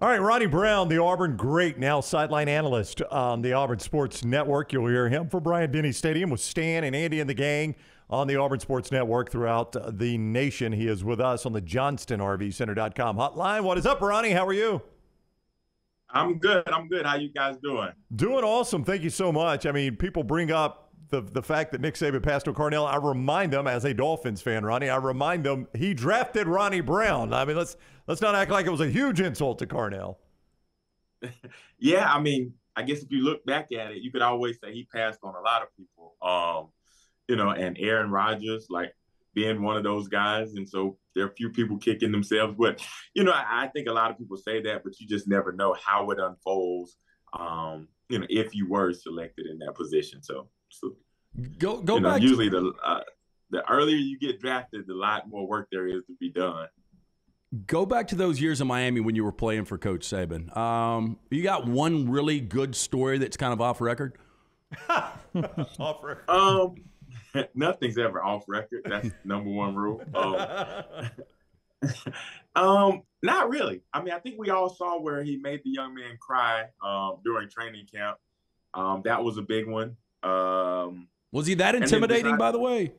All right, Ronnie Brown, the Auburn great, now sideline analyst on the Auburn Sports Network. You'll hear him for Bryant-Denny Stadium with Stan and Andy and the gang on the Auburn Sports Network throughout the nation. He is with us on the JohnstonRVCenter.com hotline. What is up, Ronnie? How are you? I'm good. How you guys doing? Doing awesome. Thank you so much. I mean, people bring up the fact that Nick Saban passed to Carnell. I remind them, as a Dolphins fan, Ronnie, I remind them he drafted Ronnie Brown. I mean, let's not act like it was a huge insult to Carnell. Yeah, I mean, I guess if you look back at it, you could always say he passed on a lot of people. And Aaron Rodgers, like being one of those guys. And so there are a few people kicking themselves. But, I think a lot of people say that, but you just never know how it unfolds, if you were selected in that position. So go back. Usually the earlier you get drafted, the lot more work there is to be done. Go back to those years in Miami when you were playing for Coach Saban. You got one really good story that's kind of off record? Off record. Nothing's ever off record. That's number one rule. Not really. I mean, I think we all saw where he made the young man cry during training camp. That was a big one. Was he that intimidating, by the way?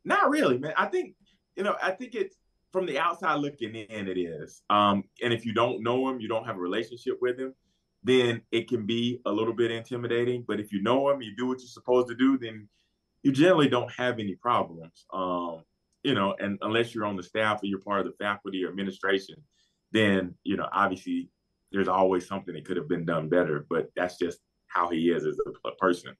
Not really, man. I think it's from the outside looking in, it is. And if you don't know him, you don't have a relationship with him, then it can be a little bit intimidating. But if you know him, you do what you're supposed to do, then you generally don't have any problems. And unless you're on the staff or you're part of the faculty or administration, then, obviously there's always something that could have been done better. But that's just how he is as a person.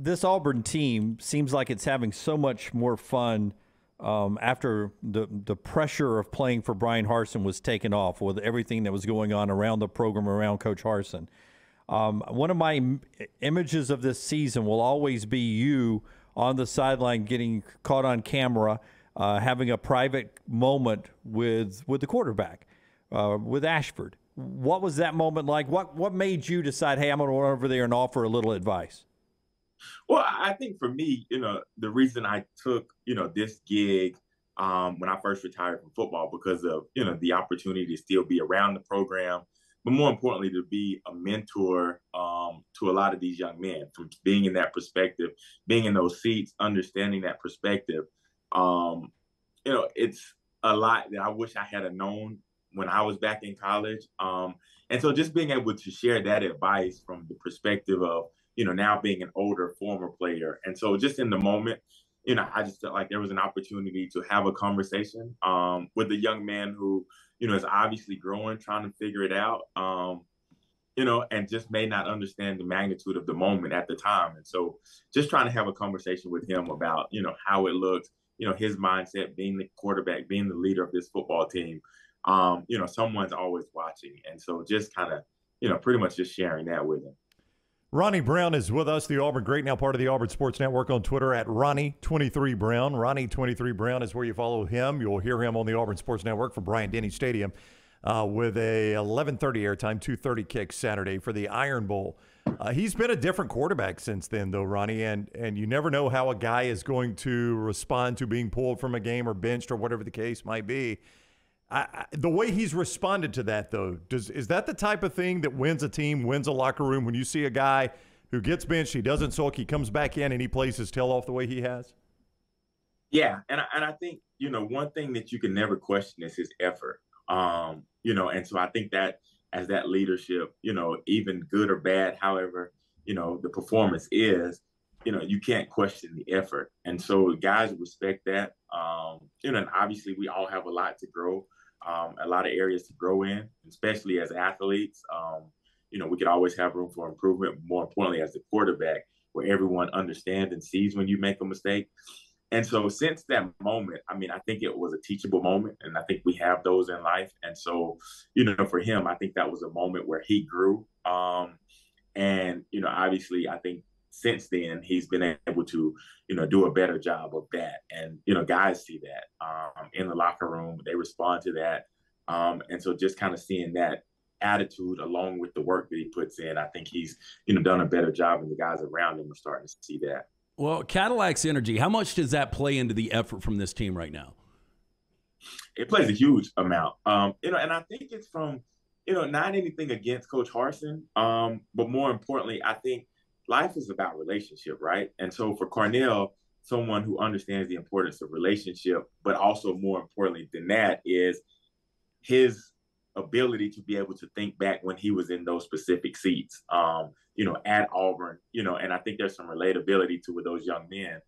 This Auburn team seems like it's having so much more fun after the pressure of playing for Bryan Harsin was taken off with everything that was going on around the program, around Coach Harsin. One of my images of this season will always be you on the sideline getting caught on camera, having a private moment with the quarterback, with Ashford. What was that moment like? What made you decide, hey, I'm going to run over there and offer a little advice? Well, I think for me, the reason I took, this gig when I first retired from football because of, the opportunity to still be around the program, but more importantly, to be a mentor to a lot of these young men, from being in that perspective, being in those seats, understanding that perspective. It's a lot that I wish I had known when I was back in college. And so just being able to share that advice from the perspective of, now being an older former player. And so just in the moment, I just felt like there was an opportunity to have a conversation with a young man who, is obviously growing, trying to figure it out, and just may not understand the magnitude of the moment at the time. And so just trying to have a conversation with him about, how it looks, his mindset, being the quarterback, being the leader of this football team. Someone's always watching. And so just kind of, pretty much just sharing that with him. Ronnie Brown is with us, the Auburn great, now part of the Auburn Sports Network, on Twitter at Ronnie23Brown. Ronnie23Brown is where you follow him. You'll hear him on the Auburn Sports Network for Bryant-Denny Stadium with a 11:30 airtime, 2:30 kick Saturday for the Iron Bowl. He's been a different quarterback since then, though, Ronnie, and you never know how a guy is going to respond to being pulled from a game or benched or whatever the case might be. The way he's responded to that, though, is that the type of thing that wins a team, wins a locker room, when you see a guy who gets benched, he doesn't sulk, he comes back in and he plays his tail off the way he has? Yeah, and I think, one thing that you can never question is his effort. And so I think that as that leadership, even good or bad, however, the performance is, you can't question the effort. And so guys respect that. And obviously we all have a lot to grow. A lot of areas to grow in, especially as athletes. We could always have room for improvement. More importantly, as the quarterback, where everyone understands and sees when you make a mistake. And so since that moment, I think it was a teachable moment, and I think we have those in life. And so, for him, I think that was a moment where he grew. And obviously, I think since then, he's been able to, do a better job of that. And, guys see that in the locker room. They respond to that. And so just kind of seeing that attitude along with the work that he puts in, I think he's, done a better job, and the guys around him are starting to see that. Well, Cadillac's energy, how much does that play into the effort from this team right now? It plays a huge amount. And I think it's from, not anything against Coach Harsin, but more importantly, I think life is about relationship, right? And so for Carnell, someone who understands the importance of relationship, but also more importantly than that is his ability to be able to think back when he was in those specific seats, at Auburn, and I think there's some relatability to with those young men.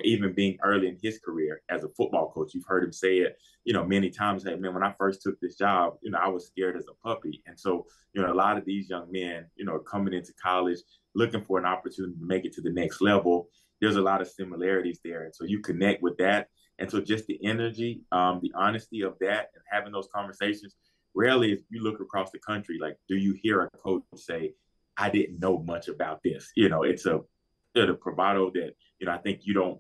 Even being early in his career as a football coach, you've heard him say it, many times. Hey, man, when I first took this job, I was scared as a puppy. And so, a lot of these young men, coming into college, looking for an opportunity to make it to the next level. There's a lot of similarities there. And so you connect with that. And so just the energy, the honesty of that and having those conversations. Rarely, if you look across the country, like, do you hear a coach say, I didn't know much about this? It's a bravado that, I think you don't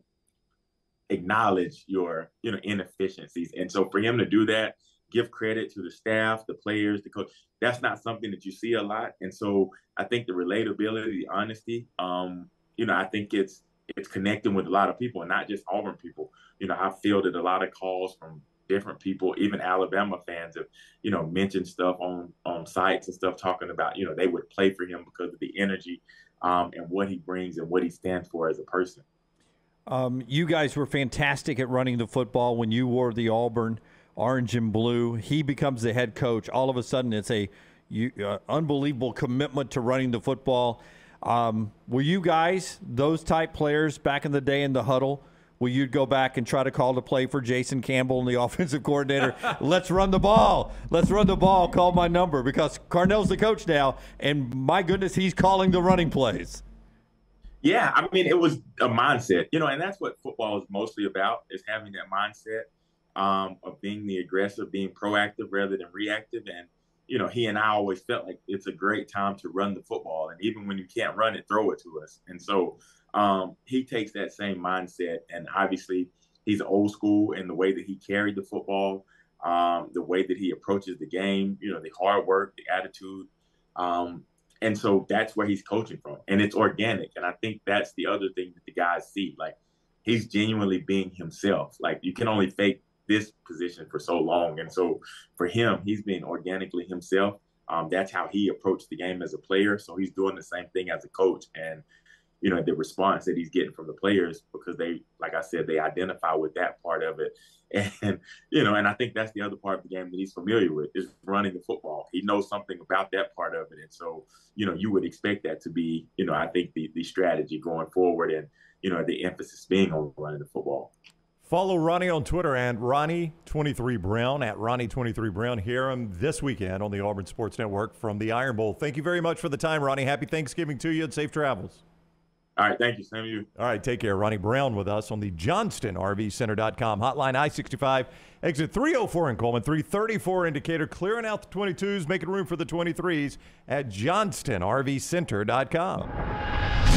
acknowledge your, inefficiencies. And so for him to do that, give credit to the staff, the players, the coach, that's not something that you see a lot. And so I think the relatability, the honesty, I think it's connecting with a lot of people and not just Auburn people. I fielded a lot of calls from different people, even Alabama fans have, mentioned stuff on sites and stuff talking about, they would play for him because of the energy and what he brings and what he stands for as a person. You guys were fantastic at running the football when you wore the Auburn orange and blue. He becomes the head coach. All of a sudden, it's a unbelievable commitment to running the football. Were you guys those type players back in the day in the huddle? Where you'd go back and try to call the play for Jason Campbell and the offensive coordinator? Let's run the ball. Let's run the ball. Call my number, because Carnell's the coach now, and my goodness, he's calling the running plays. Yeah, I mean, it was a mindset, and that's what football is mostly about, is having that mindset of being the aggressor, being proactive rather than reactive. And, he and I always felt like it's a great time to run the football. And even when you can't run it, throw it to us. And so he takes that same mindset, and obviously he's old school in the way that he carried the football, the way that he approaches the game, the hard work, the attitude. And so that's where he's coaching from, and it's organic. And I think that's the other thing that the guys see. Like, he's genuinely being himself. Like, you can only fake this position for so long. And so for him, he's being organically himself. That's how he approached the game as a player. So he's doing the same thing as a coach. And, the response that he's getting from the players, because they, like I said, they identify with that part of it. And, and I think that's the other part of the game that he's familiar with, is running the football. He knows something about that part of it. And so, you would expect that to be, I think the strategy going forward, and, the emphasis being on running the football. Follow Ronnie on Twitter and Ronnie23Brown at Ronnie23Brown. Hear him this weekend on the Auburn Sports Network from the Iron Bowl. Thank you very much for the time, Ronnie. Happy Thanksgiving to you and safe travels. All right, thank you. Same to you. All right, take care. Ronnie Brown with us on the JohnstonRVCenter.com hotline. I-65, exit 304 in Coleman, 334 indicator, clearing out the 22s, making room for the 23s at JohnstonRVCenter.com.